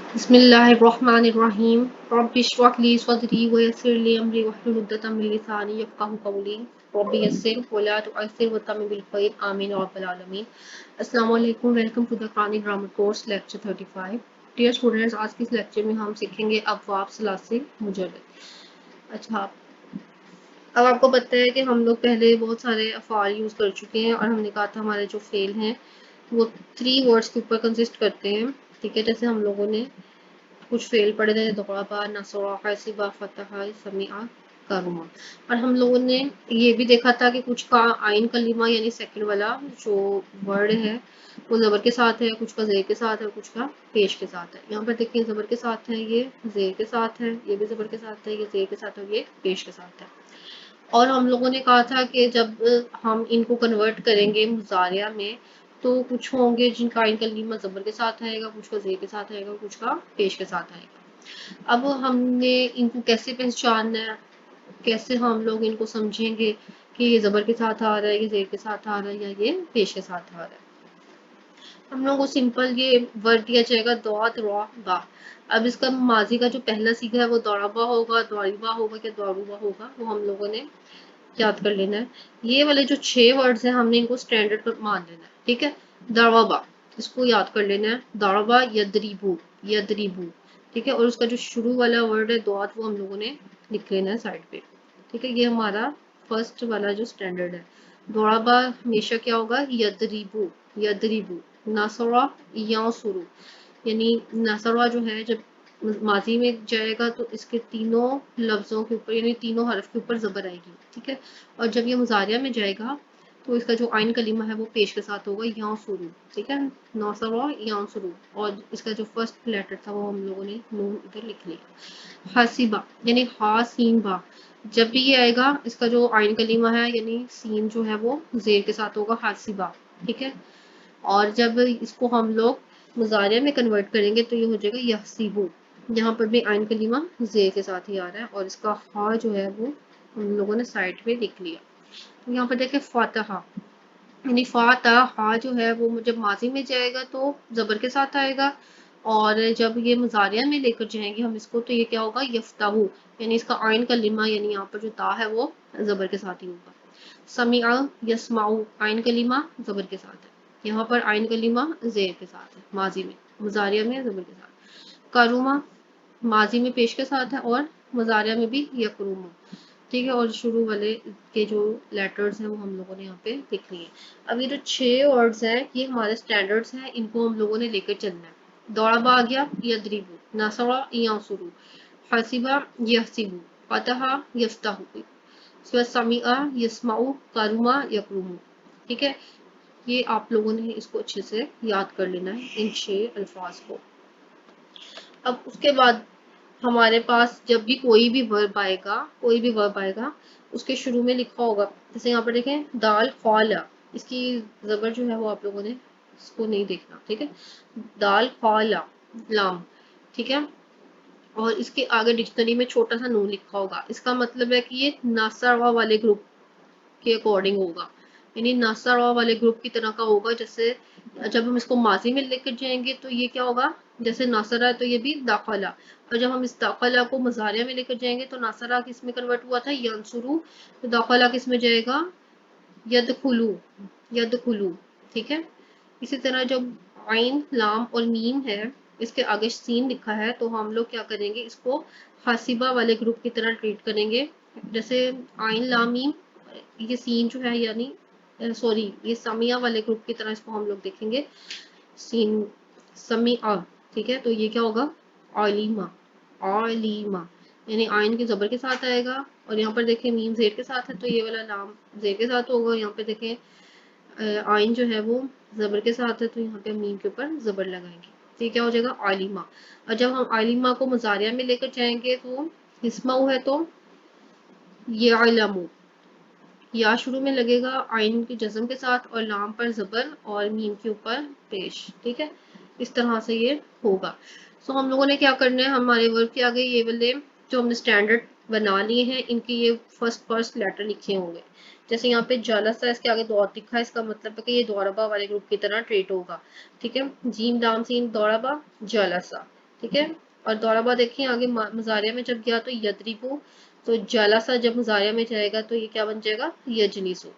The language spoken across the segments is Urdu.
بسم الله الرحمن الرحيم رب اشرح لي صدري ويسر لي أمري واحلل عقدة من لساني يفقهوا قولي رب يسر ولا تعسر وتمم بالخير آمين يا رب العالمين. السلام علیکم، welcome to the Quran grammar course lecture 35. Dear students, آج کے اس لیکچر میں ہم سیکھیں گے ابواب ثلاثی مجرد. اچھا، اب آپ کو پتہ ہے کہ ہم لوگ پہلے بہت سارے افعال یوز کر چکے ہیں اور ہم نے کہا تھا ہمارے جو فعل ہیں وہ 3 ورڈس کے اوپر کنسسٹ کرتے ہیں. ٹھیک ہے، جیسے ہم لوگوں نے کچھ فعل پڑھے تھے، ضربا، نصرا، حسبا، فتح، سمع، کرما. اور ہم لوگوں نے یہ بھی دیکھا تھا کہ کچھ کا آئین کلمہ یعنی سیکنڈ والا جو ورڈ ہے وہ زبر کے ساتھ ہے، کچھ کا زیر کے ساتھ ہے، کچھ کا پیش کے ساتھ ہے. یہاں پر دیکھیں زبر کے ساتھ ہے، یہ زیر کے ساتھ ہے، یہ بھی زبر کے ساتھ ہے، یہ زیر کے ساتھ ہے، یہ پیش کے ساتھ ہے. اور ہم لوگوں نے کہا تھا کہ جب ہم ان کو کنورٹ کریں گے مضارع میں تو کچھ ہوں گے جن کا آئین کلمہ زبر کے ساتھ آئے گا، کچھ کا زیر کے ساتھ آئے گا، کچھ کا پیش کے ساتھ آئے گا. اب ہم نے ان کو کیسے پہچاننا ہے، کیسے ہم لوگ ان کو سمجھیں گے کہ یہ زبر کے ساتھ آ رہا ہے، یہ زیر کے ساتھ آ رہا ہے، یا یہ پیش کے ساتھ آ رہا ہے. ہم لوگوں کو سمپل یہ ورڈ دیا جائے گا دوات را با. اب اس کا ماضی کا جو پہلا سیگا ہے وہ دوڑبا ہوگا، دوڑبا ہوگا کہ دوڑوبا ہوگا، وہ ہم لوگوں نے یاد کر لینا ہے. یہ والے جو 6 ورڈز ہیں ہم نے ان کو اسٹینڈرڈ مان لینا ہے. ٹھیک ہے، دوڑبا اس کو یاد کر لینا ہے، دوڑبا یدریبو، یدریبو. ٹھیک ہے، اور اس کا جو شروع والا ورڈ ہے دوات وہ ہم لوگوں نے لکھ لینا ہے سائڈ پہ. ٹھیک ہے، یہ ہمارا فرسٹ والا جو اسٹینڈرڈ ہے. دوڑبا ہمیشہ کیا ہوگا، یدریبو، یدریبو. نصرہ ینصرو، یعنی نصرہ جو ہے جب ماضی میں جائے گا تو اس کے تینوں لفظوں کے اوپر یعنی تینوں حرف کے اوپر زبر آئے گی. ٹھیک ہے، اور جب یہ مضارعہ میں جائے گا تو اس کا جو آئین کلمہ ہے وہ پیش کے ساتھ ہوگا، ینصرو. ٹھیک ہے، نصرہ ینصرو، اور اس کا جو فرسٹ لیٹر تھا وہ ہم لوگوں نے نون ادھر لکھ لیا. حسیبہ یعنی ہا سین با، جب بھی یہ آئے گا اس کا جو آئین کلمہ ہے یعنی سین جو ہے وہ زیر کے ساتھ ہوگا، حسیبہ. ٹھیک ہے، اور جب اس کو ہم لوگ مضارع میں کنورٹ کریں گے تو یہ ہو جائے گا یحسیبو. یہاں پر بھی آئین کلمہ زیر کے ساتھ ہی آ رہا ہے اور اس کا ہا جو ہے وہ ہم لوگوں نے سائڈ پہ لکھ لیا. یہاں پر دیکھیں فاتحہ یعنی فاتحہ جو ہے وہ جب ماضی میں جائے گا تو زبر کے ساتھ آئے گا، اور جب یہ مضارعہ میں لے کر جائیں گے ہم اس کو تو یہ کیا ہوگا، یفتحو، یعنی اس کا آئین کلمہ یعنی یہاں پر جو تا ہے وہ زبر کے ساتھ ہی ہوگا. سمع یسمعو، آئین کلمہ زبر کے ساتھ ہے، یہاں پر آئین کلمہ زیر کے ساتھ ہے ماضی میں، مضارعہ میں زبر کے ساتھ. کروما ماضی میں پیش کے ساتھ ہے اور مضارعہ میں بھی یکرومو. ٹھیک ہے، اور شروع والے کے جو لیٹرز ہیں وہ ہم لوگوں نے یہاں پہ لکھ لیے. اب یہ جو 6 ورڈز ہیں یہ ہمارے سٹینڈرڈز ہیں، ان کو ہم لوگوں نے لے کر چلنا ہے. دوڑبا آ گیا، یدریبو، نصرہ ینصرو، حسبہ یحسبو، فتح یفتحو، سمع یسمعو، کرما یکرمو. ٹھیک ہے، یہ آپ لوگوں نے اس کو اچھے سے یاد کر لینا ہے ان 6 الفاظ کو. اب اس کے بعد ہمارے پاس جب بھی کوئی بھی ورب آئے گا، کوئی بھی ورب آئے گا اس کے شروع میں لکھا ہوگا، جیسے یہاں پر دیکھیں دال خالا، اس کی زبر جو ہے وہ آپ لوگوں نے اس کو نہیں دیکھنا. ٹھیک ہے، دال خالا لام. ٹھیک ہے، اور اس کے آگے ڈکشنری میں چھوٹا سا نون لکھا ہوگا، اس کا مطلب ہے کہ یہ ناصرہ والے گروپ کے اکارڈنگ ہوگا، یعنی ناصرہ والے گروپ کی طرح کا ہوگا. جیسے جب ہم اس کو ماضی میں لے کر جائیں گے تو یہ کیا ہوگا، جیسے ناصرہ ہے تو یہ بھی داخلہ، اور جب ہم اس داخلہ کو مضارعہ میں لے کر جائیں گے تو ناصرہ کس میں کنورٹ ہوا تھا، ینصرو، تو داخلہ کس میں جائے گا، یدخلو، یدخلو. ٹھیک ہے، اسی طرح جب عین لام اور میم ہے اس کے آگے سین لکھا ہے تو ہم لوگ کیا کریں گے، اس کو حاسبہ والے گروپ کی طرح ٹریٹ کریں گے. جیسے عین لام میم، یہ سین جو ہے یعنی سوری یہ سمیہ والے گروپ کی طرح اس کو ہم لوگ دیکھیں گے، سین سمیع. ٹھیک ہے، تو یہ کیا ہوگا، علیمہ، علیمہ، یعنی آئین کے زبر کے ساتھ آئے گا، اور یہاں پر دیکھیں میم زیر کے ساتھ ہے تو یہ والا لام زیر کے ساتھ ہوگا. یہاں پہ دیکھیں آئین جو ہے وہ زبر کے ساتھ ہے تو یہاں پہ میم کے اوپر زبر لگائیں گے تو یہ کیا ہو جائے گا، علیمہ. اور جب ہم علیمہ کو مضارعہ میں لے کر جائیں گے تو اسمعو ہے تو یعلمو، یا شروع میں لگے گا آئین کے جزم کے ساتھ اور لام پر زبر اور میم کے اوپر پیش. ٹھیک ہے، اس طرح سے یہ ہوگا. سو ہم لوگوں نے کیا کرنا ہے، ہمارے ورک کے آگے یہ والے جو ہم نے اسٹینڈرڈ بنا لیے ہیں ان کی یہ فرسٹ لیٹر لکھے ہوں گے. جیسے یہاں پہ جالسا اس کے آگے دوڑ لکھا ہے، اس کا مطلب ہے کہ یہ دوڑبا والے گروپ کی طرح ٹریٹ ہوگا. ٹھیک ہے، جیم لام سین دوڑبا جالسا. ٹھیک ہے. اور دورابا دیکھیں آگے مضارع میں جب گیا تو یدریبو، تو جلسہ جب مضارع میں جائے گا تو یہ کیا بن جائے گا؟ یجلیسو.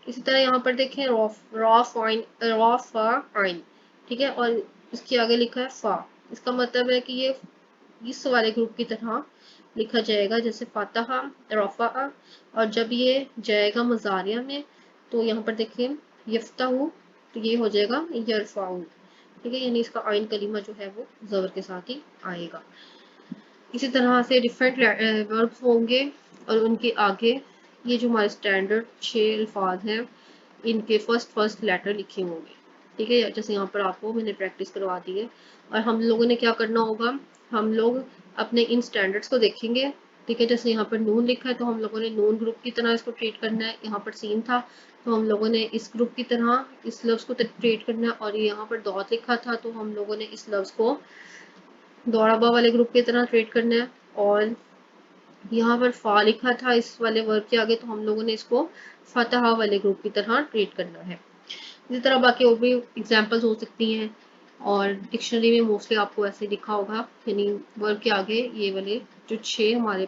اسی طرح یہاں پر دیکھیں را فا آئن، ٹھیک ہے، اور اس کے آگے لکھا ہے فا. اس کا مطلب ہے کہ یہ اس والے گروپ کی طرح لکھا جائے گا جیسے فاتحہ رفع. اور جب یہ جائے گا مضارع میں تو یہاں پر دیکھیں یفتح، تو یہ ہو جائے گا یرفعون. ٹھیک ہے، یعنی اس کا آئین کلمہ جو ہے وہ زبر کے ساتھ ہی آئے گا. اسی طرح سے ڈفرینٹ وربس ہوں گے اور ان کے آگے یہ جو ہمارے اسٹینڈرڈ 6 الفاظ ہیں ان کے فرسٹ لیٹر لکھے ہوں گے. ٹھیک ہے، جیسے یہاں پر آپ کو میں نے پریکٹس کروا دی ہے. اور ہم لوگوں نے کیا کرنا ہوگا، ہم لوگ اپنے ان اسٹینڈرڈس کو دیکھیں گے. ٹھیک ہے، جیسے یہاں پر نون لکھا ہے تو ہم لوگوں نے نون گروپ کی طرح اس کو ٹریٹ کرنا ہے. یہاں پر سین تھا تو ہم لوگوں نے اس گروپ کی طرح اس لفظ کو ٹریٹ کرنا ہے. اور یہاں پر ڈاٹ لکھا تھا تو ہم لوگوں نے اس لفظ کو دورابا والے گروپ کی طرح ٹریٹ کرنا ہے. اور یہاں پر فا لکھا تھا اس والے ورب کے آگے تو ہم لوگوں نے اس کو فتح والے گروپ کی طرح ٹریٹ کرنا ہے. اسی طرح باقی اور بھی ایگزامپلز ہو سکتی ہیں اور ڈکشنری میں موسٹلی آپ کو ایسے لکھا ہوگا، یعنی ورب کے آگے یہ والے جو 6 ہمارے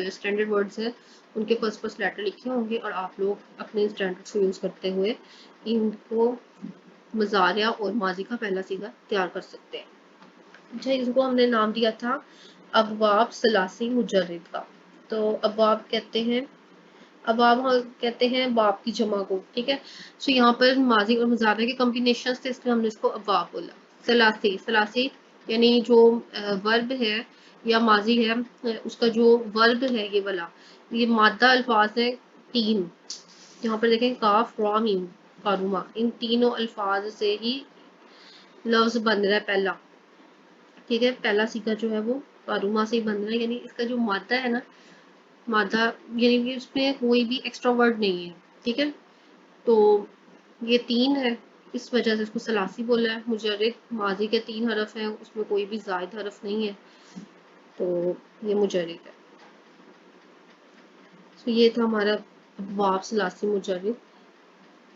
اسٹینڈرڈ ورڈز ہیں ان کے فرسٹ لیٹر لکھے ہوں گے اور آپ لوگ اپنے اسٹینڈرڈ کو یوز کرتے ہوئے ان کو مضارع اور ماضی کا پہلا صیغہ تیار کر سکتے ہیں. اچھا، اس کو ہم نے نام دیا تھا ابواب ثلاثی مجرد کا. تو ابواب کہتے ہیں، ابواب کہتے ہیں باب کی جمع کو. ٹھیک ہے، سو یہاں پر ماضی اور مضارع کے کمبینیشن تھے اس لیے ہم نے اس کو ابواب بولا. ثلاثی یعنی جو ورب ہے یا ماضی ہے اس کا جو ورب ہے یہ والا، یہ مادہ الفاظ ہے 3. یہاں پر دیکھیں کاف را میم قاروما، ان تینوں الفاظ سے ہی لفظ بن رہا ہے پہلا. ٹھیک ہے، پہلا صیغہ جو ہے وہ قاروما سے ہی بن رہا ہے، یعنی اس کا جو مادہ ہے نا، مادہ یعنی کہ اس میں کوئی بھی ایکسٹرا ورڈ نہیں ہے. ٹھیک ہے، تو یہ 3 ہے اس وجہ سے اس کو ثلاثی بولا ہے. مجرد ماضی کے 3 حرف ہیں، اس میں کوئی بھی زائد حرف نہیں ہے تو یہ مجرد ہے. تو یہ تھا ہمارا ابواب ثلاثی مجرد،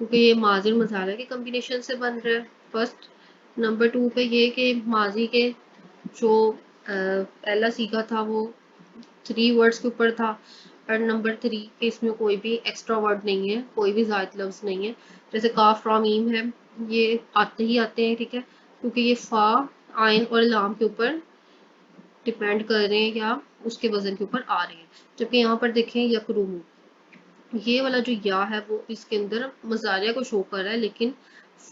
کیونکہ یہ ماضی اور مضارع کے کمبینیشن سے بن رہا ہے. فرسٹ نمبر 2 پہ یہ کہ ماضی کے جو پہلا صیغہ تھا وہ 3 ورڈز کے اوپر تھا. اور نمبر 3 کہ اس میں کوئی بھی ایکسٹرا ورڈ نہیں ہے، کوئی بھی زائد لفظ نہیں ہے. جیسے کاف را میم ہے، یہ آتے ہی آتے ہیں. ٹھیک ہے، کیونکہ یہ فا آئن اور لام کے اوپر ڈپینڈ کر رہے ہیں یا اس کے وزن کے اوپر آ رہے ہیں. جبکہ یہاں پر دیکھیں یکرومو، یہ والا جو یا ہے وہ اس کے اندر مضارع کو شو کر رہا ہے لیکن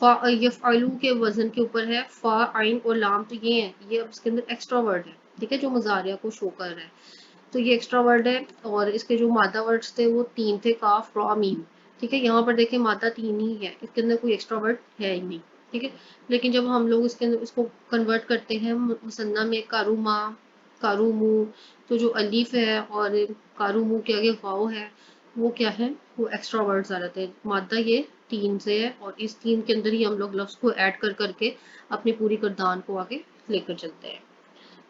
فا یفعلو کے وزن کے اوپر ہے. فا عین اور لام تو یہ ہے، یہ اب اس کے اندر ایکسٹرا ورڈ ہے. ٹھیک ہے، جو مضارع کو شو کر رہا ہے تو یہ ایکسٹرا ورڈ ہے. اور اس کے جو مادہ ورڈز تھے وہ 3 تھے، کاف را میم. ٹھیک ہے، یہاں پر دیکھیں مادہ 3 ہی ہے، اس کے اندر کوئی ایکسٹرا ورڈ ہے ہی نہیں. ٹھیک ہے، لیکن جب ہم لوگ اس کے اندر اس کو کنورٹ کرتے ہیں مثنیٰ میں کاروما کارومو، تو جو الف ہے اور کارومو کے آگے واو ہے وہ کیا ہے، وہ ایکسٹرا ورڈز آ جاتے ہیں. مادہ یہ 3 سے ہے اور اس 3 کے اندر ہی ہم لوگ لفظ کو ایڈ کر کر کے اپنی پوری گردان کو آگے لے کر چلتے ہیں.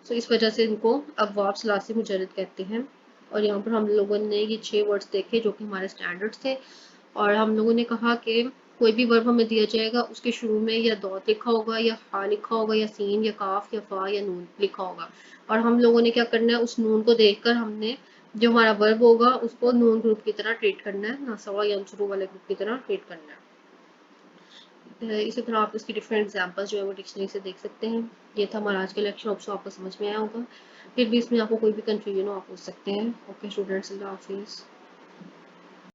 سو اس وجہ سے ان کو ابواب ثلاثی مجرد کہتے ہیں. اور یہاں پر ہم لوگوں نے یہ 6 ورڈز دیکھے جو کہ ہمارے اسٹینڈرڈ تھے. اور ہم لوگوں نے کہا کہ کوئی بھی ورب ہمیں دیا جائے گا اس کے شروع میں یا دوت لکھا ہوگا یا ہا لکھا ہوگا یا سین یا کاف یا فا یا نون لکھا ہوگا. اور ہم لوگوں نے کیا کرنا ہے، اس نون کو دیکھ کر ہم نے جو ہمارا ورب ہوگا اس کو نون گروپ کی طرح ٹریٹ کرنا ہے، ناسوا یا انصرو والے گروپ کی طرح ٹریٹ کرنا ہے. اسی طرح آپ اس کی ڈفرینٹ ایگزامپل جو ہے وہ ڈکشنری سے دیکھ سکتے ہیں. یہ تھا ہمارا آج کا لیکچر، آپ کو آپ کو سمجھ میں آیا ہوگا. پھر بھی اس میں آپ کو کوئی بھی کنفیوژن ہو آپ پوچھ سکتے ہیں. اوکے اسٹوڈینٹس، اللہ حافظ.